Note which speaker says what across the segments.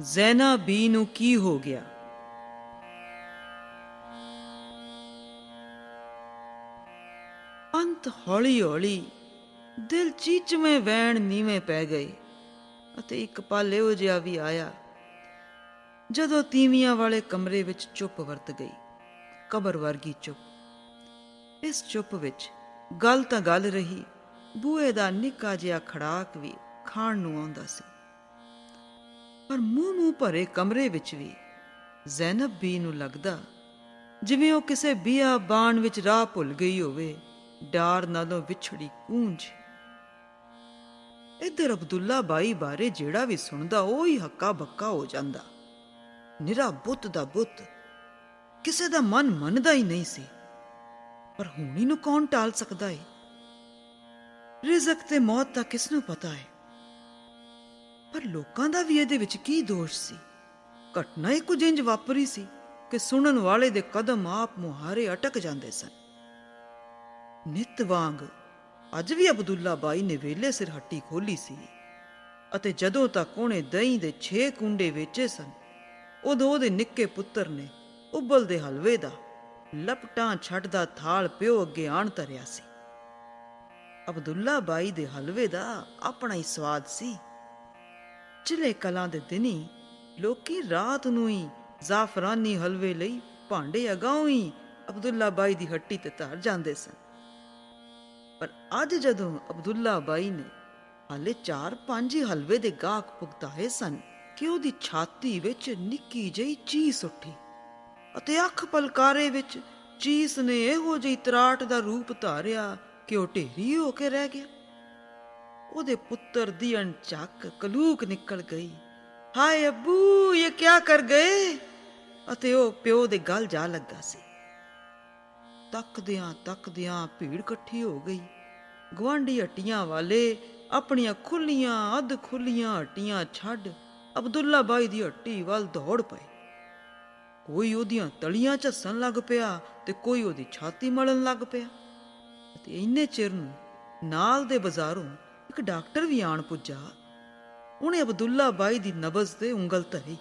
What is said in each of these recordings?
Speaker 1: ਜ਼ੈਨਾ B ਨੂੰ ਕੀ ਹੋ ਗਿਆ? ਅੰਤ ਹੌਲੀ ਹੌਲੀ ਦਿਲ ਚੀਚਵੇਂ ਵਹਿਣ ਨੀਵੇਂ ਪੈ ਗਏ ਅਤੇ ਇੱਕ ਪਲ ਇਹੋ ਜਿਹਾ ਵੀ ਆਇਆ ਜਦੋਂ ਤੀਵੀਆਂ ਵਾਲੇ ਕਮਰੇ ਵਿੱਚ ਚੁੱਪ ਵਰਤ ਗਈ, ਕਬਰ ਵਰਗੀ ਚੁੱਪ। ਇਸ ਚੁੱਪ ਵਿੱਚ ਗੱਲ ਤਾਂ ਗੱਲ ਰਹੀ, ਬੂਹੇ ਦਾ ਨਿੱਕਾ ਜਿਹਾ ਖੜਾਕ ਵੀ ਖਾਣ ਨੂੰ ਆਉਂਦਾ ਸੀ, ਪਰ ਮੂੰਹ ਭਰੇ ਕਮਰੇ ਵਿੱਚ ਵੀ ਜ਼ੈਨਬ ਬੀ ਨੂੰ ਲੱਗਦਾ ਜਿਵੇਂ ਉਹ ਕਿਸੇ ਬਿਆਬਾਨ ਵਿੱਚ ਰਾਹ ਭੁੱਲ ਗਈ ਹੋਵੇ, ਡਾਰ ਨਾਲੋਂ ਵਿਛੜੀ ਕੂੰਜ। ਇੱਧਰ ਅਬਦੁੱਲਾ ਬਾਈ ਬਾਰੇ ਜਿਹੜਾ ਵੀ ਸੁਣਦਾ ਉਹ ਹੀ ਹੱਕਾ ਬੱਕਾ ਹੋ ਜਾਂਦਾ। ਨਿਰਾ ਬੁੱਤ ਦਾ ਬੁੱਤ, ਕਿਸੇ ਦਾ ਮਨ ਮੰਨਦਾ ਹੀ ਨਹੀਂ ਸੀ। ਪਰ ਹੁਣ ਇਹਨੂੰ ਕੌਣ ਟਾਲ ਸਕਦਾ ਏ? ਰਿਜ਼ਕ ਤੇ ਮੌਤ ਦਾ ਕਿਸ ਨੂੰ ਪਤਾ ਹੈ? ਪਰ ਲੋਕਾਂ ਦਾ ਵੀ ਇਹਦੇ ਵਿੱਚ ਕੀ ਦੋਸ਼ ਸੀ? ਘਟਨਾ ਹੀ ਕੁਝ ਇੰਜ ਵਾਪਰੀ ਸੀ ਕਿ ਸੁਣਨ ਵਾਲੇ ਦੇ ਕਦਮ ਆਪ ਮੁਹਾਰੇ ਅਟਕ ਜਾਂਦੇ ਸਨ। ਨਿੱਤ ਵਾਂਗ ਅੱਜ ਵੀ ਅਬਦੁੱਲਾ ਬਾਈ ਨੇ ਵੇਲੇ ਸਿਰ ਹੱਟੀ ਖੋਲੀ ਸੀ ਅਤੇ ਜਦੋਂ ਤੱਕ ਉਹਨੇ ਦਹੀਂ ਦੇ 6 ਕੁੰਡੇ ਵੇਚੇ ਸਨ, ਉਦੋਂ ਉਹਦੇ ਨਿੱਕੇ ਪੁੱਤਰ ਨੇ ਉਬਲਦੇ ਹਲਵੇ ਦਾ ਲਪਟਾਂ ਛੱਡਦਾ ਥਾਲ ਪਿਓ ਅੱਗੇ ਆਣ ਧਰਿਆ ਸੀ। ਅਬਦੁੱਲਾ ਬਾਈ ਦੇ ਹਲਵੇ ਦਾ ਆਪਣਾ ਹੀ ਸਵਾਦ ਸੀ। ਚਿਲੇ ਕਲਾਂ ਦੇ ਦਿਨੀ ਲੋਕੀ ਰਾਤ ਨੂੰ ਹੀ ਜ਼ਾਫਰਾਨੀ ਹਲਵੇ ਲਈ ਭਾਂਡੇ ਅਗਾਉਂ ਹੀ ਅਬਦੁੱਲਾ ਬਾਈ ਦੀ ਹੱਟੀ ਤੇ ਧਰ ਜਾਂਦੇ ਸਨ। ਪਰ ਅੱਜ ਜਦੋਂ ਅਬਦੁੱਲਾ ਬਾਈ ਨੇ ਹਾਲੇ 4-5 ਹੀ ਹਲਵੇ ਦੇ ਗਾਹਕ ਭੁਗਤਾਏ ਸਨ ਕਿ ਉਹਦੀ ਛਾਤੀ ਵਿੱਚ ਨਿੱਕੀ ਜਿਹੀ ਚੀਸ ਉੱਠੀ ਅਤੇ ਅੱਖ ਪਲਕਾਰੇ ਵਿੱਚ ਚੀਸ ਨੇ ਇਹੋ ਜਿਹੀ ਤਰਾਟ ਦਾ ਰੂਪ ਧਾਰਿਆ ਕਿ ਉਹ ਢੇਰੀ ਹੋ ਕੇ ਰਹਿ ਗਿਆ। ਉਹਦੇ ਪੁੱਤਰ ਦੀ ਅਣਚੱਕ ਕਲੂਕ ਨਿਕਲ ਗਈ, ਹਾਏ ਅੱਬੂ ਇਹ ਕਿਆ ਕਰ ਗਏ? ਅਤੇ ਉਹ ਪਿਓ ਦੇ ਗਲ ਜਾ ਲੱਗਾ ਸੀ। ਤੱਕਦਿਆਂ ਤੱਕਦਿਆਂ ਭੀੜ ਇਕੱਠੀ ਹੋ ਗਈ। ਗੁਆਂਢੀ ਹੱਟੀਆਂ ਵਾਲੇ ਆਪਣੀਆਂ ਖੁੱਲੀਆਂ ਅੱਧ ਖੁੱਲੀਆਂ ਹੱਟੀਆਂ ਛੱਡ ਅਬਦੁੱਲਾ ਬਾਈ ਦੀ ਹੱਟੀ ਵੱਲ ਦੌੜ ਪਏ। ਕੋਈ ਉਹਦੀਆਂ ਤਲੀਆਂ ਝੱਸਣ ਲੱਗ ਪਿਆ ਤੇ ਕੋਈ ਉਹਦੀ ਛਾਤੀ ਮਲਣ ਲੱਗ ਪਿਆ। ਅਤੇ ਇੰਨੇ ਚਿਰ ਨੂੰ ਨਾਲ ਦੇ ਬਾਜ਼ਾਰੋਂ ਇੱਕ ਡਾਕਟਰ ਵੀ ਆਣ ਪੁੱਜਾ। ਉਹਨੇ ਅਬਦੁੱਲਾ ਬਾਈ ਦੀ ਨਬਜ਼ ਤੇ ਉਂਗਲ ਧਰੀ,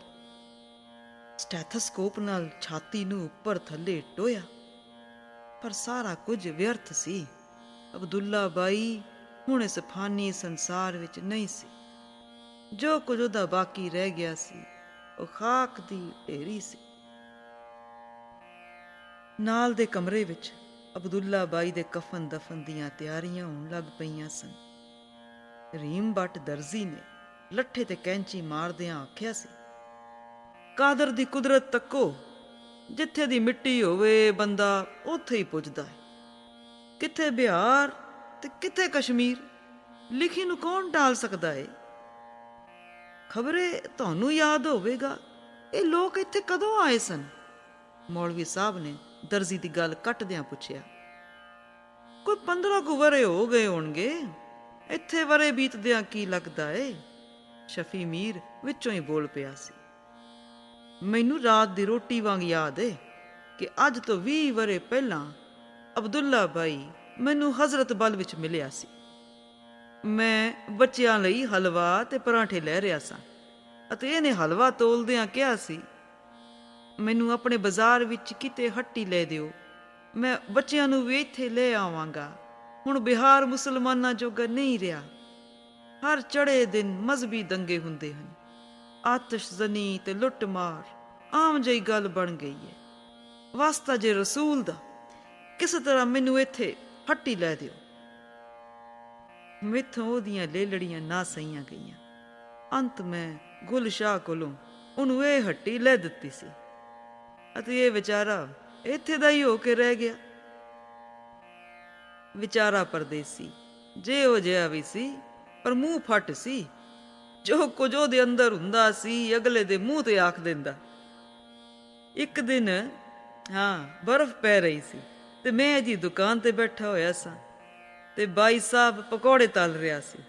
Speaker 1: ਸਟੈਥੋਸਕੋਪ ਨਾਲ ਛਾਤੀ ਨੂੰ ਉੱਪਰ ਥੱਲੇ ਟੋਇਆ, ਪਰ ਸਾਰਾ ਕੁਝ ਵਿਅਰਥ ਸੀ। ਅਬਦੁੱਲਾ ਬਾਈ ਹੁਣ ਇਸ ਫਾਨੀ ਸੰਸਾਰ ਵਿੱਚ ਨਹੀਂ ਸੀ। ਜੋ ਕੁਝ ਉਹਦਾ ਬਾਕੀ ਰਹਿ ਗਿਆ ਸੀ ਉਹ ਖਾਕ ਦੀ ਢੇਰੀ ਸੀ। ਨਾਲ ਦੇ ਕਮਰੇ ਵਿੱਚ ਅਬਦੁੱਲਾ ਬਾਈ ਦੇ ਕਫਨ ਦਫਨ ਦੀਆਂ ਤਿਆਰੀਆਂ ਹੋਣ ਲੱਗ ਪਈਆਂ ਸਨ। ਰੀਮ ਬੱਟ ਦਰਜ਼ੀ ਨੇ ਲੱਠੇ ਤੇ ਕੈਂਚੀ ਮਾਰਦਿਆਂ ਆਖਿਆ ਸੀ, ਕਾਦਰ ਦੀ ਕੁਦਰਤ ਤੱਕੋ, ਜਿੱਥੇ ਦੀ ਮਿੱਟੀ ਹੋਵੇ ਬੰਦਾ ਉੱਥੇ ਹੀ ਪੁੱਜਦਾ ਹੈ। ਕਿੱਥੇ ਬਿਹਾਰ ਤੇ ਕਿੱਥੇ ਕਸ਼ਮੀਰ, ਲਿਖੀ ਨੂੰ ਕੌਣ ਟਾਲ ਸਕਦਾ ਏ? ਖਬਰੇ ਤੁਹਾਨੂੰ ਯਾਦ ਹੋਵੇਗਾ ਇਹ ਲੋਕ ਇੱਥੇ ਕਦੋਂ ਆਏ ਸਨ? ਮੌਲਵੀ ਸਾਹਿਬ ਨੇ ਦਰਜ਼ੀ ਦੀ ਗੱਲ ਕੱਟਦਿਆਂ ਪੁੱਛਿਆ। ਕੋਈ 15 ਕੁ ਵਰੇ ਹੋ ਗਏ ਹੋਣਗੇ, ਇੱਥੇ ਵਰੇ ਬੀਤਦਿਆਂ ਕੀ ਲੱਗਦਾ ਏ? ਸ਼ਫੀ ਮੀਰ ਵਿੱਚੋਂ ਹੀ ਬੋਲ ਪਿਆ ਸੀ। ਮੈਨੂੰ ਰਾਤ ਦੀ ਰੋਟੀ ਵਾਂਗ ਯਾਦ ਏ ਕਿ ਅੱਜ ਤੋਂ 20 ਵਰੇ ਪਹਿਲਾਂ ਅਬਦੁੱਲਾ ਬਾਈ ਮੈਨੂੰ ਹਜ਼ਰਤ ਬਲ ਵਿੱਚ ਮਿਲਿਆ ਸੀ। ਮੈਂ ਬੱਚਿਆਂ ਲਈ ਹਲਵਾ ਤੇ ਪਰਾਂਠੇ ਲੈ ਰਿਹਾ ਸਾਂ ਅਤੇ ਇਹਨੇ ਹਲਵਾ ਤੋਲਦਿਆਂ ਕਿਹਾ ਸੀ, ਮੈਨੂੰ ਆਪਣੇ ਬਾਜ਼ਾਰ ਵਿੱਚ ਕਿਤੇ ਹੱਟੀ ਲੈ ਦਿਓ, ਮੈਂ ਬੱਚਿਆਂ ਨੂੰ ਵੀ ਇੱਥੇ ਲੈ ਆਵਾਂਗਾ। ਹੁਣ ਬਿਹਾਰ ਮੁਸਲਮਾਨਾਂ ਜੋਗਾ ਨਹੀਂ ਰਿਹਾ। ਹਰ ਚੜ੍ਹੇ ਦਿਨ ਮਜ਼ਹਬੀ ਦੰਗੇ ਹੁੰਦੇ ਹਨ। ਆਤਸ਼ਜ਼ਨੀ ਤੇ ਲੁੱਟ ਮਾਰ ਆਮ ਜਿਹੀ ਗੱਲ ਬਣ ਗਈ ਹੈ। ਵਾਸਤਾ ਜੇ ਰਸੂਲ ਦਾ, ਕਿਸੇ ਤਰ੍ਹਾਂ ਮੈਨੂੰ ਇੱਥੇ ਹੱਟੀ ਲੈ ਦਿਓ। ਮੈਥੋਂ ਉਹਦੀਆਂ ਲੇਲੜੀਆਂ ਨਾ ਸਹੀਆਂ ਗਈਆਂ। ਅੰਤ ਮੈਂ ਗੁਲ ਸ਼ਾਹ ਕੋਲੋਂ ਉਹਨੂੰ ਇਹ ਹੱਟੀ ਲੈ ਦਿੱਤੀ ਸੀ ਅਤੇ ਇਹ ਵਿਚਾਰਾ ਇੱਥੇ ਦਾ ਹੀ ਹੋ ਕੇ ਰਹਿ ਗਿਆ। ਵਿਚਾਰਾ ਪਰਦੇਸੀ ਜਿਹੋ ਜਿਹਾ ਵੀ ਸੀ, ਪਰ ਮੂੰਹ ਫੱਟ ਸੀ। ਜੋ ਕੁਝ ਉਹਦੇ ਅੰਦਰ ਹੁੰਦਾ ਸੀ ਅਗਲੇ ਦੇ ਮੂੰਹ ਤੇ ਆਖ ਦਿੰਦਾ। ਇੱਕ ਦਿਨ ਬਰਫ਼ ਪੈ ਰਹੀ ਸੀ ਤੇ ਮੈਂ ਇਹਦੀ ਦੁਕਾਨ ਤੇ ਬੈਠਾ ਹੋਇਆ ਸਾਂ ਤੇ ਬਾਈ ਸਾਹਿਬ ਪਕੌੜੇ ਤਲ ਰਿਹਾ ਸੀ।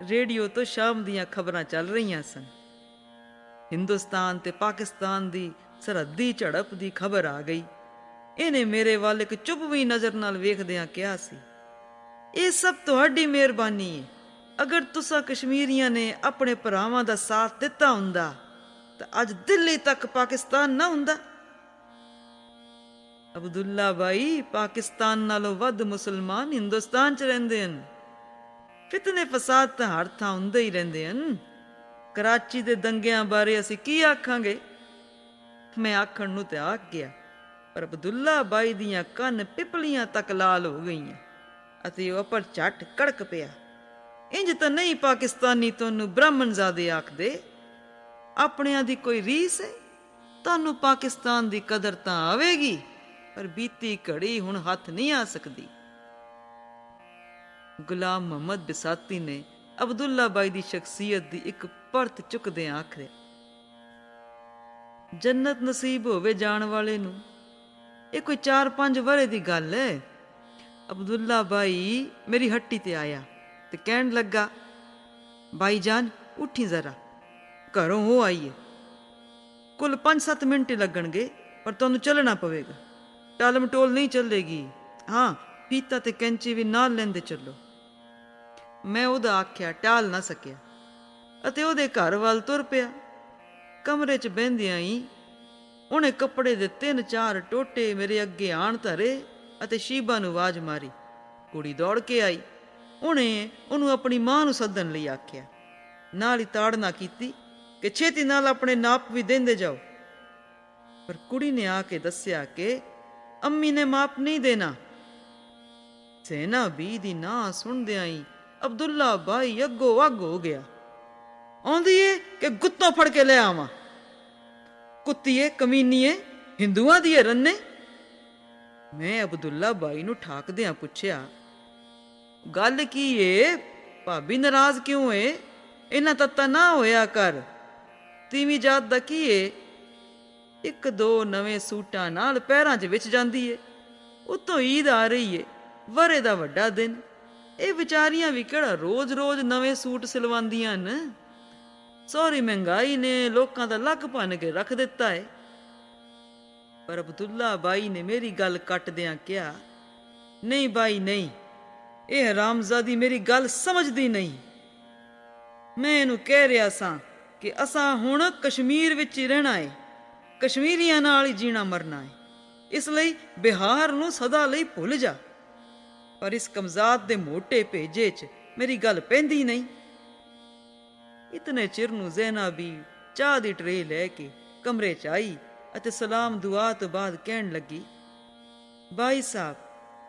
Speaker 1: ਰੇਡੀਓ ਤੋਂ ਸ਼ਾਮ ਦੀਆਂ ਖਬਰਾਂ ਚੱਲ ਰਹੀਆਂ ਸਨ। ਹਿੰਦੁਸਤਾਨ ਤੇ ਪਾਕਿਸਤਾਨ ਦੀ ਸਰਹੱਦੀ ਝੜਪ ਦੀ ਖਬਰ ਆ ਗਈ। ਇਹਨੇ ਮੇਰੇ ਵੱਲ ਇੱਕ ਚੁਭਵੀਂ ਨਜ਼ਰ ਨਾਲ ਵੇਖਦਿਆਂ ਕਿਹਾ ਸੀ, ਇਹ ਸਭ ਤੁਹਾਡੀ ਮਿਹਰਬਾਨੀ ਹੈ। ਅਗਰ ਤੁਸਾਂ ਕਸ਼ਮੀਰੀਆਂ ਨੇ ਆਪਣੇ ਭਰਾਵਾਂ ਦਾ ਸਾਥ ਦਿੱਤਾ ਹੁੰਦਾ ਤਾਂ ਅੱਜ ਦਿੱਲੀ ਤੱਕ ਪਾਕਿਸਤਾਨ ਨਾ ਹੁੰਦਾ। ਅਬਦੁੱਲਾ ਬਾਈ, ਪਾਕਿਸਤਾਨ ਨਾਲੋਂ ਵੱਧ ਮੁਸਲਮਾਨ ਹਿੰਦੁਸਤਾਨ 'ਚ ਰਹਿੰਦੇ ਹਨ। ਫਿਤਨੇ ਫਸਾਦ ਤਾਂ ਹਰ ਥਾਂ ਹੁੰਦੇ ਹੀ ਰਹਿੰਦੇ ਹਨ। ਕਰਾਚੀ ਦੇ ਦੰਗਿਆਂ ਬਾਰੇ ਅਸੀਂ ਕੀ ਆਖਾਂਗੇ? ਮੈਂ ਆਖਣ ਨੂੰ ਤੇ ਆਖ ਗਿਆ, ਪਰ ਅਬਦੁੱਲਾ ਬਾਈ ਦੀਆਂ ਕੰਨ ਪਿਪਲੀਆਂ ਤੱਕ ਲਾਲ ਹੋ ਗਈਆਂ ਅਤੇ ਉਹ ਉੱਪਰ ਝੱਟ ਕੜਕ ਪਿਆ। ਇੰਜ ਤਾਂ ਨਹੀਂ ਪਾਕਿਸਤਾਨੀ ਤੁਹਾਨੂੰ ਬ੍ਰਾਹਮਣਜ਼ਾਦੇ ਆਖਦੇ। ਆਪਣਿਆਂ ਦੀ ਕੋਈ ਰੀਸ ਹੈ? ਤੁਹਾਨੂੰ ਪਾਕਿਸਤਾਨ ਦੀ ਕਦਰ ਤਾਂ ਆਵੇਗੀ, ਪਰ ਬੀਤੀ ਘੜੀ ਹੁਣ ਹੱਥ ਨਹੀਂ ਆ ਸਕਦੀ। ਗੁਲਾਮ ਮੁਹੰਮਦ ਬਿਸਾਤੀ ਨੇ ਅਬਦੁੱਲਾ ਬਾਈ ਦੀ ਸ਼ਖਸੀਅਤ ਦੀ ਇੱਕ ਪਰਤ ਚੁੱਕਦਿਆਂ ਆਖਿਆ, ਜੰਨਤ ਨਸੀਬ ਹੋਵੇ ਜਾਣ ਵਾਲੇ ਨੂੰ। ਇਹ ਕੋਈ 4-5 ਵਰ੍ਹੇ ਦੀ ਗੱਲ ਹੈ। ਅਬਦੁੱਲਾ ਬਾਈ ਮੇਰੀ ਹੱਟੀ ਤੇ ਆਇਆ ਤੇ ਕਹਿਣ ਲੱਗਾ, ਬਾਈ ਜਾਨ ਉੱਠੀ ਜ਼ਰਾ, ਘਰੋਂ ਹੋ ਆਈਏ। ਕੁੱਲ 5-7 ਮਿੰਟ ਹੀ ਲੱਗਣਗੇ, ਪਰ ਤੁਹਾਨੂੰ ਚੱਲਣਾ ਪਵੇਗਾ। ਟਾਲ ਮਟੋਲ ਨਹੀਂ ਚੱਲੇਗੀ। ਹਾਂ, ਫੀਤਾ ਤੇ ਕੈਂਚੀ ਵੀ ਨਾਲ ਲੈਂਦੇ ਚੱਲੋ। ਮੈਂ ਉਹਦਾ ਆਖਿਆ ਟਾਲ ਨਾ ਸਕਿਆ ਅਤੇ ਉਹਦੇ ਘਰ ਵੱਲ ਤੁਰ ਪਿਆ। ਕਮਰੇ 'ਚ ਬਹਿੰਦਿਆਂ ਹੀ ਉਹਨੇ ਕੱਪੜੇ ਦੇ 3-4 ਟੋਟੇ ਮੇਰੇ ਅੱਗੇ ਆਣ ਧਰੇ ਅਤੇ ਸ਼ੀਬਾ ਨੂੰ ਆਵਾਜ਼ ਮਾਰੀ। ਕੁੜੀ ਦੌੜ ਕੇ ਆਈ। ਉਹਨੇ ਉਹਨੂੰ ਆਪਣੀ ਮਾਂ ਨੂੰ ਸੱਦਣ ਲਈ ਆਖਿਆ। ਨਾਲ ਹੀ ਤਾੜਨਾ ਕੀਤੀ ਕਿ ਛੇਤੀ ਨਾਲ ਆਪਣੇ ਨਾਪ ਵੀ ਦਿੰਦੇ ਜਾਓ। ਪਰ ਕੁੜੀ ਨੇ ਆ ਕੇ ਦੱਸਿਆ ਕਿ ਅੰਮੀ ਨੇ ਮਾਪ ਨਹੀਂ ਦੇਣਾ। ਜ਼ੈਨਾ ਬੀ ਦੀ ਨਾਂ ਸੁਣਦਿਆਂ ਹੀ ਅਬਦੁੱਲਾ ਬਾਈ ਅੱਗੋ ਅੱਗ ਹੋ ਗਿਆ। ਆਉਂਦੀ ਏ ਕਿ ਗੁੱਤੋਂ ਫੜ ਕੇ ਲੈ ਆਵਾਂ? ਕੁੱਤੀਏ, ਕਮੀਨੀਏ, ਹਿੰਦੂਆਂ ਦੀ ਏ ਰੰਨੇ। ਮੈਂ ਅਬਦੁੱਲਾ ਬਾਈ ਨੂੰ ਠਾਕਦਿਆਂ ਪੁੱਛਿਆ, ਗੱਲ ਕੀ ਏ? ਭਾਬੀ ਨਾਰਾਜ਼ ਕਿਉਂ ਏ? ਇਹਨਾਂ ਤੱਤਾ ਨਾ ਹੋਇਆ ਕਰ। ਤੀਵੀਂ ਜਾਤ ਦਾ ਕੀ ਏ? 1-2 ਨਵੇਂ ਸੂਟਾਂ ਨਾਲ ਪੈਰਾਂ 'ਚ ਵਿੱਚ ਜਾਂਦੀ ਏ। ਉੱਤੋਂ ਈਦ ਆ ਰਹੀ ਏ, ਵਰੇ ਦਾ ਵੱਡਾ ਦਿਨ। ਇਹ ਵਿਚਾਰੀਆਂ ਵੀ ਕਿਹੜਾ ਰੋਜ਼-ਰੋਜ਼ ਨਵੇਂ ਸੂਟ ਸਿਲਵਾਉਂਦੀਆਂ ਹਨ। ਸਹੁਰੀ ਮਹਿੰਗਾਈ ਨੇ ਲੋਕਾਂ ਦਾ ਲੱਕ ਭੰਨ ਕੇ ਰੱਖ ਦਿੱਤਾ ਏ। ਪਰ ਅਬਦੁੱਲਾ ਬਾਈ ਨੇ ਮੇਰੀ ਗੱਲ ਕੱਟਦਿਆਂ ਕਿਹਾ, ਨਹੀਂ ਬਾਈ ਨਹੀਂ, ਇਹ ਹਰਾਮਜ਼ਾਦੀ ਮੇਰੀ ਗੱਲ ਸਮਝਦੀ ਨਹੀਂ। ਮੈਂ ਇਹਨੂੰ ਕਹਿ ਰਿਹਾ ਸਾਂ ਕਿ ਅਸਾਂ ਹੁਣ ਕਸ਼ਮੀਰ ਵਿੱਚ ਹੀ ਰਹਿਣਾ ਏ, ਕਸ਼ਮੀਰੀਆਂ ਨਾਲ ਹੀ ਜੀਣਾ ਮਰਨਾ ਏ। ਇਸ ਲਈ ਬਿਹਾਰ ਨੂੰ ਸਦਾ ਲਈ ਭੁੱਲ ਜਾ। ਪਰ ਇਸ ਕਮਜ਼ਾਤ ਦੇ ਮੋਟੇ ਭੇਜੇ 'ਚ ਮੇਰੀ ਗੱਲ ਪੈਂਦੀ ਨਹੀਂ। ਇਤਨੇ ਚਿਰ ਨੂੰ ਜ਼ੈਨਾ ਵੀ ਚਾਹ ਦੀ ਟਰੇ ਲੈ ਕੇ ਕਮਰੇ 'ਚ ਆਈ ਅਤੇ ਸਲਾਮ ਦੁਆ ਤੋਂ ਬਾਅਦ ਕਹਿਣ ਲੱਗੀ, ਬਾਈ ਸਾਹਿਬ,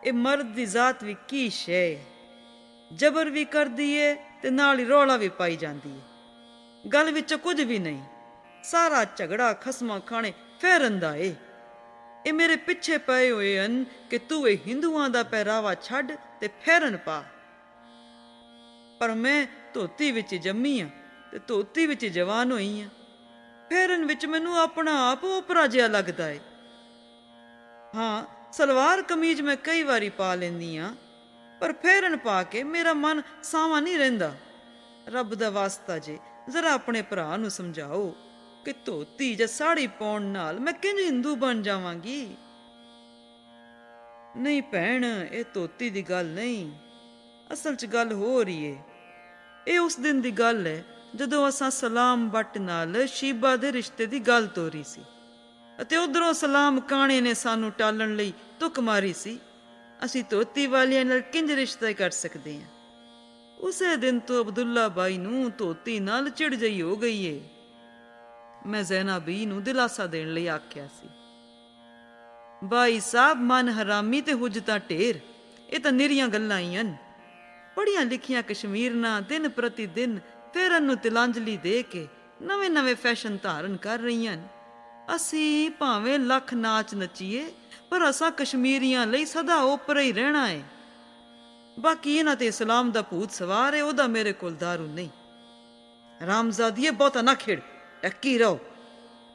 Speaker 1: ਇਹ ਮਰਦ ਦੀ ਜ਼ਾਤ ਵੀ ਕੀ ਸ਼ੈ ਹੈ। ਜਬਰ ਵੀ ਕਰਦੀ ਏ ਤੇ ਨਾਲ ਹੀ ਰੌਲਾ ਵੀ ਪਾਈ ਜਾਂਦੀ ਏ। ਗੱਲ ਵਿੱਚ ਕੁਝ ਵੀ ਨਹੀਂ। ਸਾਰਾ ਝਗੜਾ ਖਸਮਾਂ ਖਾਣੇ ਫੇਰਨ ਦਾ ਏ। ਇਹ ਮੇਰੇ ਪਿੱਛੇ ਪਏ ਹੋਏ ਹਨ ਕਿ ਤੂੰ ਇਹ ਹਿੰਦੂਆਂ ਦਾ ਪਹਿਰਾਵਾ ਛੱਡ ਤੇ ਫੇਰਨ ਪਾ। ਪਰ ਮੈਂ ਧੋਤੀ ਵਿੱਚ ਜੰਮੀ ਆ ਤੇ ਧੋਤੀ ਵਿੱਚ ਜਵਾਨ ਹੋਈ ਆ। ਫੇਰਨ ਵਿੱਚ ਮੈਨੂੰ ਆਪਣਾ ਆਪ ਓਪਰਾ ਜਿਹਾ ਲੱਗਦਾ ਏ। ਹਾਂ, ਸਲਵਾਰ ਕਮੀਜ਼ ਮੈਂ ਕਈ ਵਾਰੀ ਪਾ ਲੈਂਦੀ ਆ, ਪਰ ਫੇਰਨ ਪਾ ਕੇ ਮੇਰਾ ਮਨ ਸਾਵਾਂ ਨਹੀਂ ਰਹਿੰਦਾ। ਰੱਬ ਦਾ ਵਾਸਤਾ ਜੇ ਜ਼ਰਾ ਆਪਣੇ ਭਰਾ ਨੂੰ ਸਮਝਾਓ ਕਿ ਧੋਤੀ ਜਾਂ ਸਾੜੀ ਪਾਉਣ ਨਾਲ ਮੈਂ ਕਿੰਜ ਹਿੰਦੂ ਬਣ ਜਾਵਾਂਗੀ। ਨਹੀਂ ਭੈਣ, ਇਹ ਧੋਤੀ ਦੀ ਗੱਲ ਨਹੀਂ। ਅਸਲ 'ਚ ਗੱਲ ਹੋ ਰਹੀ ਏ। ਇਹ ਉਸ ਦਿਨ ਦੀ ਗੱਲ ਹੈ ਜਦੋਂ ਅਸਾਂ ਸਲਾਮ ਬੱਟ ਨਾਲ ਸ਼ੀਬਾ ਦੇ ਰਿਸ਼ਤੇ ਦੀ ਗੱਲ ਤੋਰੀ ਸੀ ਅਤੇ ਉਧਰੋਂ ਸਲਾਮ ਕਾਣੇ ਨੇ ਸਾਨੂੰ ਟਾਲਣ ਲਈ ਤੁਕ ਮਾਰੀ ਸੀ। ਅਸੀਂ ਧੋਤੀ ਵਾਲਿਆਂ ਨਾਲ ਕਿੰਜ ਰਿਸ਼ਤਾ ਕਰ ਸਕਦੇ ਹਾਂ? ਉਸੇ ਦਿਨ ਤੋਂ ਅਬਦੁੱਲਾ ਬਾਈ ਨੂੰ ਧੋਤੀ ਨਾਲ ਚਿੜ ਜਿਹੀ ਹੋ ਗਈ ਏ। ਮੈਂ ਜ਼ੈਨਾ ਬੀ ਨੂੰ ਦਿਲਾਸਾ ਦੇਣ ਲਈ ਆਖਿਆ ਸੀ, ਬਾਈ ਸਾਹਿਬ, ਮਨ ਹਰਾਮੀ ਤੇ ਹੁਜਤਾਂ ਢੇਰ, ਇਹ ਤਾਂ ਨਿਰੀਆਂ ਗੱਲਾਂ ਹੀ ਹਨ। ਪੜ੍ਹੀਆਂ ਲਿਖੀਆਂ ਕਸ਼ਮੀਰਨਾਂ ਦਿਨ ਪ੍ਰਤੀ ਦਿਨ ਫੇਰਨ ਨੂੰ ਤਿਲਾਂਜਲੀ ਦੇ ਕੇ ਨਵੇਂ-ਨਵੇਂ ਫੈਸ਼ਨ ਧਾਰਨ ਕਰ ਰਹੀਆਂ ਹਨ। ਅਸੀਂ ਭਾਵੇਂ ਲੱਖ ਨਾਚ ਨੱਚੀਏ, ਪਰ ਅਸਾਂ ਕਸ਼ਮੀਰੀਆਂ ਲਈ ਸਦਾ ਓਪਰਾ ਹੀ ਰਹਿਣਾ ਏ। ਬਾਕੀ ਇਹਨਾਂ ਤੇ ਇਸਲਾਮ ਦਾ ਭੂਤ ਸਵਾਰ ਏ, ਉਹਦਾ ਮੇਰੇ ਕੋਲ ਦਾਰੂ ਨਹੀਂ। ਰਾਮਜ਼ਾਦੀਏ, ਬਹੁਤਾ ਨਾ ਖੇੜ, ਟੱਕੀ ਰਹੋ।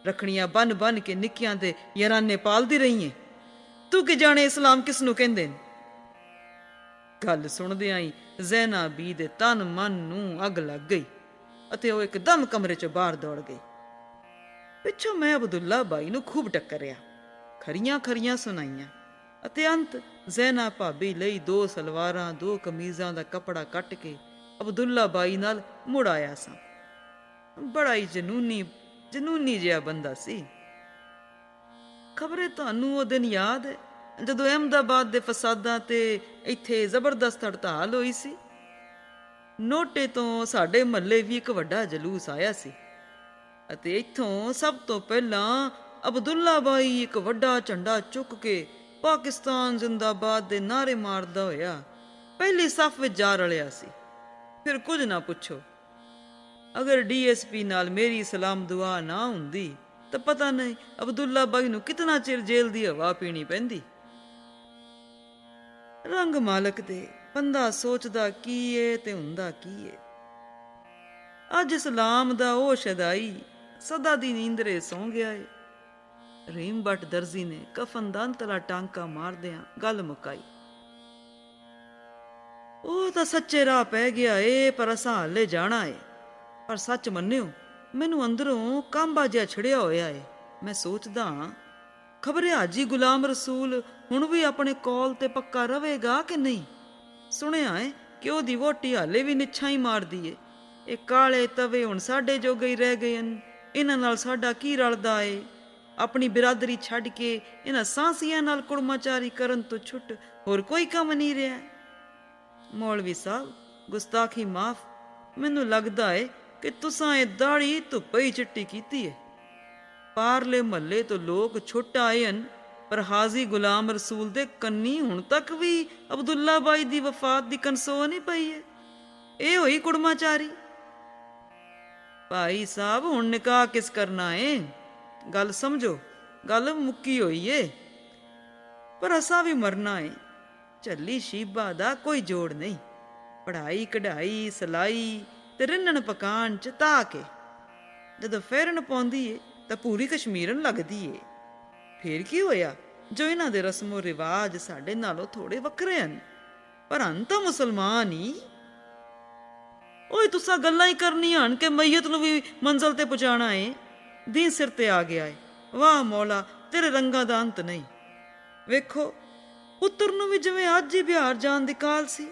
Speaker 1: ਰਖੜੀਆਂ ਬੰਨ ਕੇ ਨਿੱਕਿਆਂ ਦੇ ਯਾਰਾਨੇ ਪਾਲਦੀ ਰਹੀ ਏ। ਤੂੰ ਕੀ ਜਾਣੇ ਇਸਲਾਮ ਕਿਸ ਨੂੰ ਕਹਿੰਦੇ ਨੇ? ਗੱਲ ਸੁਣਦਿਆਂ ਹੀ ਜ਼ੈਨਾ ਬੀ ਦੇ ਤਨ ਮਨ ਨੂੰ ਅੱਗ ਲੱਗ ਗਈ ਅਤੇ ਉਹ ਇੱਕਦਮ ਕਮਰੇ 'ਚੋਂ ਬਾਹਰ ਦੌੜ ਗਈ। ਪਿੱਛੋਂ ਮੈਂ ਅਬਦੁੱਲਾ ਬਾਈ ਨੂੰ ਖੂਬ ਟੱਕਰਿਆ, ਖਰੀਆਂ ਸੁਣਾਈਆਂ ਅਤੇ ਅੰਤ ਜ਼ੈਨਾ ਭਾਬੀ ਲਈ 2 ਸਲਵਾਰਾਂ 2 ਕਮੀਜ਼ਾਂ ਦਾ ਕੱਪੜਾ ਕੱਟ ਕੇ ਅਬਦੁੱਲਾ ਬਾਈ ਨਾਲ ਮੁੜ ਆਇਆ ਸਾਂ। ਬੜਾ ਹੀ ਜਨੂਨੀ ਜਨੂਨੀ ਜਿਹਾ ਬੰਦਾ ਸੀ। ਖਬਰੇ ਤੁਹਾਨੂੰ ਉਹ ਦਿਨ ਯਾਦ ਹੈ ਜਦੋਂ ਅਹਿਮਦਾਬਾਦ ਦੇ ਫਸਾਦਾਂ ਤੇ ਇੱਥੇ ਜ਼ਬਰਦਸਤ ਹੜਤਾਲ ਹੋਈ ਸੀ। ਨੋਟੇ ਤੋਂ ਸਾਡੇ ਮਹੱਲੇ ਵੀ ਇੱਕ ਵੱਡਾ ਜਲੂਸ ਆਇਆ ਸੀ ਅਤੇ ਇੱਥੋਂ ਸਭ ਤੋਂ ਪਹਿਲਾਂ ਅਬਦੁੱਲਾ ਬਾਈ ਇੱਕ ਵੱਡਾ ਝੰਡਾ ਚੁੱਕ ਕੇ ਪਾਕਿਸਤਾਨ ਜ਼ਿੰਦਾਬਾਦ ਦੇ ਨਾਅਰੇ ਮਾਰਦਾ ਹੋਇਆ ਪਹਿਲੀ ਸਫ਼ ਵਿੱਚ ਜਾ ਰਲਿਆ ਸੀ। ਫਿਰ ਕੁਝ ਨਾ ਪੁੱਛੋ, ਅਗਰ ਡੀਐਸਪੀ ਨਾਲ ਮੇਰੀ ਸਲਾਮ ਦੁਆ ਨਾ ਹੁੰਦੀ ਤਾਂ ਪਤਾ ਨਹੀਂ ਅਬਦੁੱਲਾ ਬਾਈ ਨੂੰ ਕਿਤਨਾ ਚਿਰ ਜੇਲ੍ਹ ਦੀ ਹਵਾ ਪੀਣੀ ਪੈਂਦੀ। ਰੰਗ ਮਾਲਕ ਦੇ, ਬੰਦਾ ਸੋਚਦਾ ਕੀ ਏ ਤੇ ਹੁੰਦਾ ਕੀ ਏ। ਅੱਜ ਇਸਲਾਮ ਦਾ ਉਹ ਸ਼ਦਾਈ ਸਦਾ ਦੀ ਨੀਂਦਰੇ ਸੌਂ ਗਿਆ ਏ। ਰਹੀਮ ਬੱਟ ਦਰਜ਼ੀ ਨੇ ਕਫਨ ਦਾ ਅੰਤਲਾ ਟਾਂਕਾ ਮਾਰਦਿਆਂ ਗੱਲ ਮੁਕਾਈ। ਉਹ ਤਾਂ ਸੱਚੇ ਰਾਹ ਪੈ ਗਿਆ ਏ, ਪਰ ਅਸਾਂ ਹਾਲੇ ਜਾਣਾ ਏ। ਪਰ ਸੱਚ ਮੰਨਿਓ, ਮੈਨੂੰ ਅੰਦਰੋਂ ਕਾਂਬਾ ਜਿਹਾ ਛੜਿਆ ਹੋਇਆ ਏ। ਮੈਂ ਸੋਚਦਾ ਹਾਂ ਖਬਰੇ ਹਾਜੀ ਗੁਲਾਮ ਰਸੂਲ ਹੁਣ ਵੀ ਆਪਣੇ ਕੌਲ ਤੇ ਪੱਕਾ ਰਵੇਗਾ ਕਿ ਨਹੀਂ। ਸੁਣਿਆ ਏ ਕਿ ਉਹਦੀ ਵੋਟੀ ਹਾਲੇ ਵੀ ਨਿੱਛਾਂ ਹੀ ਮਾਰਦੀ ਏ। ਇਹ ਕਾਲੇ ਤਵੇ ਹੁਣ ਸਾਡੇ ਜੋਗੇ ਹੀ ਰਹਿ ਗਏ ਹਨ। ਇਹਨਾਂ ਨਾਲ ਸਾਡਾ ਕੀ ਰਲਦਾ ਏ। ਆਪਣੀ ਬਿਰਾਦਰੀ ਛੱਡ ਕੇ ਇਹਨਾਂ ਸਾਂਸੀਆਂ ਨਾਲ ਕੁੜਮਾਚਾਰੀ ਕਰਨ ਤੋਂ ਛੁੱਟ ਹੋਰ ਕੋਈ ਕੰਮ ਨਹੀਂ ਰਿਹਾ। ਮੌਲਵੀ ਸਾਹਿਬ, ਗੁਸਤਾਖੀ ਮਾਫ। ਮੈਨੂੰ ਲੱਗਦਾ ਏ ਕਿ ਤੁਸਾਂ ਇਹ ਦਾੜੀ ਧੁੱਪੇ ਹੀ ਚਿੱਟੀ ਕੀਤੀ ਏ। ਪਾਰਲੇ ਮਹੱਲੇ ਤੋਂ ਲੋਕ ਛੁੱਟ ਆਏ ਹਨ, ਪਰ ਹਾਜੀ ਗੁਲਾਮ ਰਸੂਲ ਦੇ ਕੰਨੀ ਹੁਣ ਤੱਕ ਵੀ ਅਬਦੁੱਲਾ ਬਾਈ ਦੀ ਵਫਾਤ ਦੀ ਕਨਸੋ ਨਹੀਂ ਪਈ ਏ। ਇਹ ਹੋਈ ਕੁੜਮਾਚਾਰੀ। ਭਾਈ ਸਾਹਿਬ, ਹੁਣ ਨਿਕਾਹ ਕਿਸ ਕਰਨਾ ਏ? ਗੱਲ ਸਮਝੋ, ਗੱਲ ਮੁੱਕੀ ਹੋਈ ਏ। ਪਰ ਅਸਾਂ ਵੀ ਮਰਨਾ ਏ। ਝੱਲੀ ਸ਼ੀਬਾ ਦਾ ਕੋਈ ਜੋੜ ਨਹੀਂ। ਪੜ੍ਹਾਈ ਕਢਾਈ ਸਿਲਾਈ ਤੇ ਰਿੰਨਣ ਪਕਾਨ ਚ ਤਾ ਕੇ ਜਦੋਂ ਫੇਰਨ ਪਾਉਂਦੀ ਏ ਤਾਂ ਪੂਰੀ ਕਸ਼ਮੀਰਨ ਲੱਗਦੀ ਏ। ਫੇਰ ਕੀ ਹੋਇਆ ਜੋ ਇਹਨਾਂ ਦੇ ਰਸਮੋ ਰਿਵਾਜ ਸਾਡੇ ਨਾਲੋਂ ਥੋੜੇ ਵੱਖਰੇ ਹਨ, ਪਰ ਹਨ ਤਾਂ ਮੁਸਲਮਾਨ ਹੀ। ਓਏ ਤੁਸਾਂ ਗੱਲਾਂ ਹੀ ਕਰਨੀਆਂ ਹਨ ਕਿ ਮਈਅਤ ਨੂੰ ਵੀ ਮੰਜ਼ਲ ਤੇ ਪਹੁੰਚਾਣਾ ਏ। ਦੀਨ ਸਿਰ ਤੇ ਆ ਗਿਆ ਏ। ਵਾਹ ਮੌਲਾ, ਤੇਰੇ ਰੰਗਾਂ ਦਾ ਅੰਤ ਨਹੀਂ। ਵੇਖੋ, ਪੁੱਤਰ ਨੂੰ ਵੀ ਜਿਵੇਂ ਅੱਜ ਹੀ ਬਿਹਾਰ ਜਾਣ ਦੀ ਕਾਲ ਸੀ।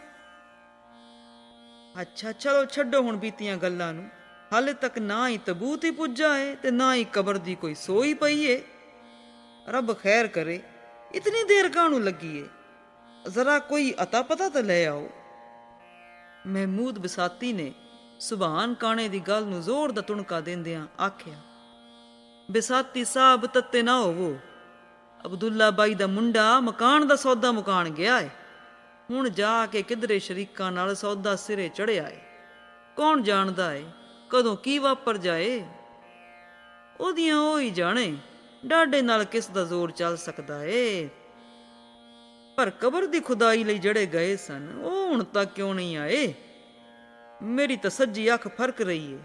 Speaker 1: ਅੱਛਾ ਚਲੋ ਛੱਡੋ ਹੁਣ ਬੀਤੀਆਂ ਗੱਲਾਂ ਨੂੰ। ਹਾਲੇ ਤੱਕ ਨਾ ਹੀ ਤਬੂਤ ਹੀ ਪੁੱਜਾ ਏ ਤੇ ਨਾ ਹੀ ਕਬਰ ਦੀ ਕੋਈ ਸੋਈ ਪਈ ਏ। ਰੱਬ ਖੈਰ ਕਰੇ। ਇਤਨੀ ਦੇਰ ਕਾਹਨੂੰ ਲੱਗੀ ਏ? ਜ਼ਰਾ ਕੋਈ ਅਤਾ ਪਤਾ ਤਾਂ ਲੈ ਆਓ। ਮਹਿਮੂਦ ਬਿਸਾਤੀ ਨੇ ਸੁਭਾਨ ਕਾਣੇ ਦੀ ਗੱਲ ਨੂੰ ਜ਼ੋਰ ਦਾ ਤੁਣਕਾ ਦਿੰਦਿਆਂ ਆਖਿਆ, ਬਿਸਾਤੀ ਸਾਹਿਬ ਤੱਤੇ ਨਾ ਹੋਵੋ। ਅਬਦੁੱਲਾ ਬਾਈ ਦਾ ਮੁੰਡਾ ਮਕਾਨ ਦਾ ਸੌਦਾ ਮੁਕਾਣ ਗਿਆ ਏ। ਹੁਣ ਜਾ ਕੇ ਕਿਧਰੇ ਸ਼ਰੀਕਾਂ ਨਾਲ ਸੌਦਾ ਸਿਰੇ ਚੜਿਆ ਏ। ਕੌਣ ਜਾਣਦਾ ਏ ਕਦੋਂ ਕੀ ਵਾਪਰ ਜਾਏ। ਉਹਦੀਆਂ ਉਹ ਹੀ ਜਾਣੇ। ਡਾਡੇ ਨਾਲ ਕਿਸ ਦਾ ਜ਼ੋਰ ਚੱਲ ਸਕਦਾ ਏ। ਪਰ ਕਬਰ ਦੀ ਖੁਦਾਈ ਲਈ ਜਿਹੜੇ ਗਏ ਸਨ ਉਹ ਹੁਣ ਤੱਕ ਕਿਉਂ ਨਹੀਂ ਆਏ? ਮੇਰੀ ਤਾਂ ਸੱਜੀ ਅੱਖ ਫਰਕ ਰਹੀ ਏ।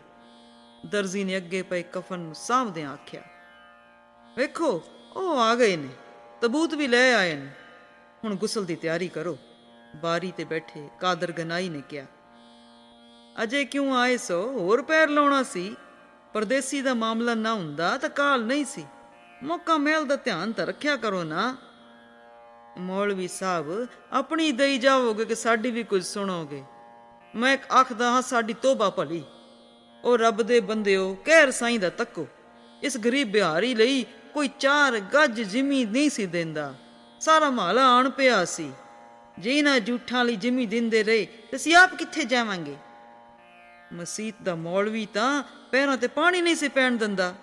Speaker 1: ਦਰਜ਼ੀ ਨੇ ਅੱਗੇ ਪਏ ਕਫਨ ਨੂੰ ਸਾਂਭਦਿਆਂ ਆਖਿਆ, ਵੇਖੋ ਉਹ ਆ ਗਏ ਨੇ, ਤਬੂਤ ਵੀ ਲੈ ਆਏ ਨੇ। ਹੁਣ ਗੁਸਲ ਦੀ ਤਿਆਰੀ ਕਰੋ। ਬਾਰੀ ਤੇ ਬੈਠੇ ਕਾਦਰ ਗਨਾਈ ਨੇ ਕਿਹਾ, ਅਜੇ ਕਿਉਂ ਆਏ ਸੋ? ਹੋਰ ਪੈਰ ਲਾਉਣਾ ਸੀ। ਪਰਦੇਸੀ ਦਾ ਮਾਮਲਾ ਨਾ ਹੁੰਦਾ ਤਾਂ ਕਾਲ ਨਹੀਂ ਸੀ। ਮੌਕਾ ਮਹਿਲ ਦਾ ਧਿਆਨ ਤਾਂ ਰੱਖਿਆ ਕਰੋ ਨਾ। ਮੌਲਵੀ ਸਾਹਿਬ, ਆਪਣੀ ਦਈ ਜਾਵੋਗੇ ਕਿ ਸਾਡੀ ਵੀ ਕੁਝ ਸੁਣੋਗੇ? ਮੈਂ ਆਖਦਾ ਹਾਂ ਸਾਡੀ ਤੋਬਾ ਭਲੀ। ਉਹ ਰੱਬ ਦੇ ਬੰਦਿਓ, ਕਹਿਰ ਸਾਈਂ ਦਾ ਤੱਕੋ। ਇਸ ਗਰੀਬ ਬਿਹਾਰੀ ਲਈ ਕੋਈ 4 ਗੱਜ ਜ਼ਿਮੀ ਨਹੀਂ ਸੀ ਦਿੰਦਾ। ਸਾਰਾ ਮਹੱਲਾ ਆਣ ਪਿਆ ਸੀ। ਜੇ ਇਹਨਾਂ ਜੂਠਾਂ ਲਈ ਜ਼ਿਮੀ ਦਿੰਦੇ ਰਹੇ ਤੇ ਅਸੀਂ ਆਪ ਕਿੱਥੇ ਜਾਵਾਂਗੇ? ਮਸੀਤ ਦਾ ਮੌਲਵੀ ਤਾਂ ਪੈਰਾਂ ਤੇ ਪਾਣੀ ਨਹੀਂ ਸੀ ਪੈਣ ਦਿੰਦਾ।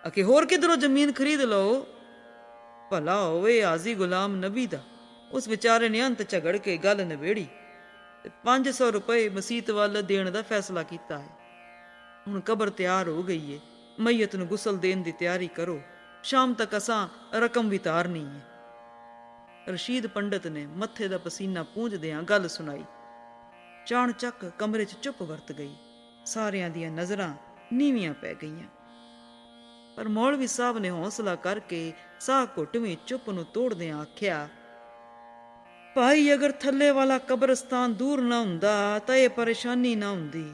Speaker 1: ਅਕੇ ਹੋਰ ਕਿਧਰੋਂ ਜ਼ਮੀਨ ਖਰੀਦ ਲਓ। ਭਲਾ ਹੋਵੇ ਹਾਜ਼ੀ ਗੁਲਾਮ ਨਬੀ ਦਾ। ਉਸ ਵਿਚਾਰੇ ਨੇ ਅੰਤ ਝਗੜ ਕੇ ਗੱਲ ਨਿਬੇੜੀ ਤੇ 500 ਰੁਪਏ ਮਸੀਤ ਵੱਲ ਦੇਣ ਦਾ ਫੈਸਲਾ ਕੀਤਾ ਹੈ। ਹੁਣ ਕਬਰ ਤਿਆਰ ਹੋ ਗਈ ਏ। ਮਈਅਤ ਨੂੰ ਗੁਸਲ ਦੇਣ ਦੀ ਤਿਆਰੀ ਕਰੋ। ਸ਼ਾਮ ਤੱਕ ਅਸਾਂ ਰਕਮ ਵੀ ਤਾਰਨੀ ਹੈ। ਰਸ਼ੀਦ ਪੰਡਤ ਨੇ ਮੱਥੇ ਦਾ ਪਸੀਨਾ ਪੂੰਝਦਿਆਂ ਗੱਲ ਸੁਣਾਈ। ਚਾਣ ਚੱਕ ਕਮਰੇ 'ਚ ਚੁੱਪ ਵਰਤ ਗਈ। ਸਾਰਿਆਂ ਦੀਆਂ ਨਜ਼ਰਾਂ ਨੀਵੀਆਂ ਪੈ ਗਈਆਂ। ਪਰ ਮੌਲਵੀ ਸਾਹਿਬ ਨੇ ਹੌਸਲਾ ਕਰਕੇ ਸਾਹ ਘੁੱਟਵੀਂ ਚੁੱਪ ਨੂੰ ਤੋੜਦਿਆਂ ਆਖਿਆ, ਭਾਈ, ਅਗਰ ਥੱਲੇ ਵਾਲਾ ਕਬਰਸਤਾਨ ਦੂਰ ਨਾ ਹੁੰਦਾ ਤਾਂ ਇਹ ਪਰੇਸ਼ਾਨੀ ਨਾ ਹੁੰਦੀ।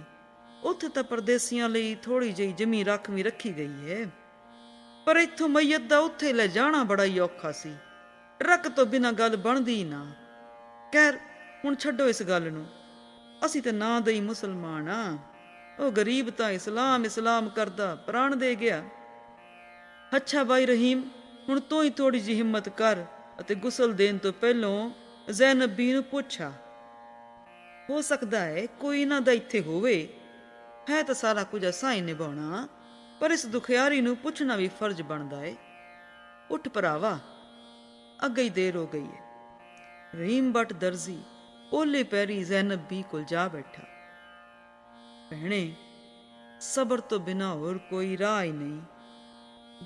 Speaker 1: ਉੱਥੇ ਤਾਂ ਪਰਦੇਸੀਆਂ ਲਈ ਥੋੜੀ ਜਿਹੀ ਜ਼ਮੀਨ ਰਾਖਵੀਂ ਰੱਖੀ ਗਈ ਹੈ, ਪਰ ਇੱਥੋਂ ਮਈਅਤ ਦਾ ਉੱਥੇ ਲੈ ਜਾਣਾ ਬੜਾ ਹੀ ਔਖਾ ਸੀ। ਟਰੱਕ ਤੋਂ ਬਿਨਾਂ ਗੱਲ ਬਣਦੀ ਹੀ ਨਾ। ਖੈਰ ਹੁਣ ਛੱਡੋ ਇਸ ਗੱਲ ਨੂੰ। ਅਸੀਂ ਤਾਂ ਨਾਂ ਦੇ ਹੀ ਮੁਸਲਮਾਨ ਆ। ਉਹ ਗਰੀਬ ਤਾਂ ਇਸਲਾਮ ਇਸਲਾਮ ਕਰਦਾ ਪ੍ਰਾਣ ਦੇ ਗਿਆ। ਅੱਛਾ ਬਾਈ ਰਹੀਮ, ਹੁਣ ਤੂੰ ਹੀ ਥੋੜੀ ਜਿਹੀ ਹਿੰਮਤ ਕਰ ਅਤੇ ਗੁਸਲ ਦੇਣ ਤੋਂ ਪਹਿਲੋਂ ਜ਼ੈਨਬ ਬੀ ਨੂੰ ਪੁੱਛਾ। ਹੋ ਸਕਦਾ ਹੈ ਕੋਈ ਇਹਨਾਂ ਦਾ ਇੱਥੇ ਹੋਵੇ। ਹੈ ਤਾਂ ਸਾਰਾ ਕੁਝ ਅਸਾਂ ਹੀ ਨਿਭਾਉਣਾ, ਪਰ ਇਸ ਦੁਖਿਆਰੀ ਨੂੰ ਪੁੱਛਣਾ ਵੀ ਫਰਜ਼ ਬਣਦਾ ਏ। ਉੱਠ ਭਰਾਵਾ, ਅੱਗੇ ਹੀ ਦੇਰ ਹੋ ਗਈ ਹੈ। ਰਹੀਮ ਬੱਟ ਦਰਜ਼ੀ ਓਲੇ ਪੈਰੀ ਜ਼ੈਨਬ ਬੀ ਕੋਲ ਜਾ ਬੈਠਾ। ਭੈਣੇ, ਸਬਰ ਤੋਂ ਬਿਨਾਂ ਹੋਰ ਕੋਈ ਰਾਹ ਹੀ ਨਹੀਂ।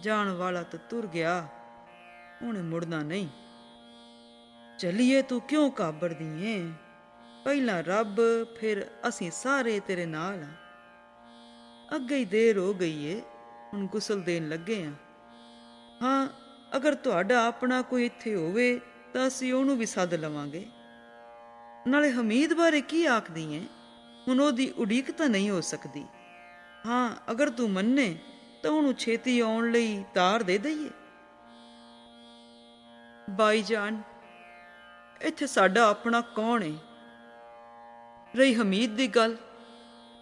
Speaker 1: ਜਾਣ ਵਾਲਾ ਤਾਂ ਤੁਰ ਗਿਆ, ਉਹਨੇ ਮੁੜਨਾ ਨਹੀਂ। ਚੱਲੀਏ, ਤੂੰ ਕਿਉਂ ਕਾਬੜਦੀ ਏ? ਪਹਿਲਾਂ ਰੱਬ, ਫਿਰ ਅਸੀਂ ਸਾਰੇ ਤੇਰੇ ਨਾਲ ਹਾਂ। ਅੱਗੇ ਹੀ ਦੇਰ ਹੋ ਗਈ ਏ, ਹੁਣ ਗੁਸਲ ਦੇਣ ਲੱਗੇ ਹਾਂ। ਹਾਂ, ਅਗਰ ਤੁਹਾਡਾ ਆਪਣਾ ਕੋਈ ਇੱਥੇ ਹੋਵੇ ਤਾਂ ਅਸੀਂ ਉਹਨੂੰ ਵੀ ਸੱਦ ਲਵਾਂਗੇ। ਨਾਲੇ ਹਮੀਦ ਬਾਰੇ ਕੀ ਆਖਦੀ ਏ? ਹੁਣ ਉਹਦੀ ਉਡੀਕ ਤਾਂ ਨਹੀਂ ਹੋ ਸਕਦੀ। ਹਾਂ, ਅਗਰ ਤੂੰ ਮੰਨੇ ਤਾਂ ਉਹਨੂੰ ਛੇਤੀ ਆਉਣ ਲਈ ਤਾਰ ਦੇ ਦਈਏ। ਬਾਈ ਜਾਨ, ਇੱਥੇ ਸਾਡਾ ਆਪਣਾ ਕੌਣ ਏ? ਰਹੀ ਹਮੀਦ ਦੀ ਗੱਲ,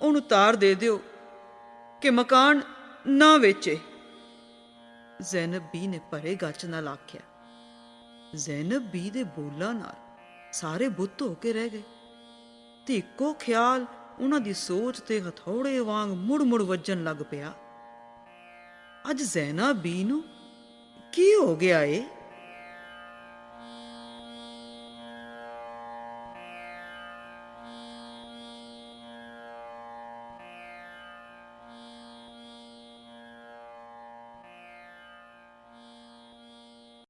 Speaker 1: ਉਹਨੂੰ ਤਾਰ ਦੇ ਦਿਓ ਕਿ ਮਕਾਨ ਨਾ ਵੇਚੇ। ਜ਼ੈਨਬ ਬੀ ਨੇ ਭਰੇ ਗੱਚ ਨਾਲ ਆਖਿਆ। ਜ਼ੈਨਬ ਬੀ ਦੇ ਬੋਲਾਂ ਨਾਲ ਸਾਰੇ ਬੁੱਤ ਹੋ ਕੇ ਰਹਿ ਗਏ ਤੇ ਇੱਕੋ ਖਿਆਲ ਉਹਨਾਂ ਦੀ ਸੋਚ ਤੇ ਹਥੌੜੇ ਵਾਂਗ ਮੁੜ ਮੁੜ ਵੱਜਣ ਲੱਗ ਪਿਆ। ਅੱਜ ਜ਼ੈਨਬ ਬੀ ਨੂੰ ਕੀ ਹੋ ਗਿਆ ਏ?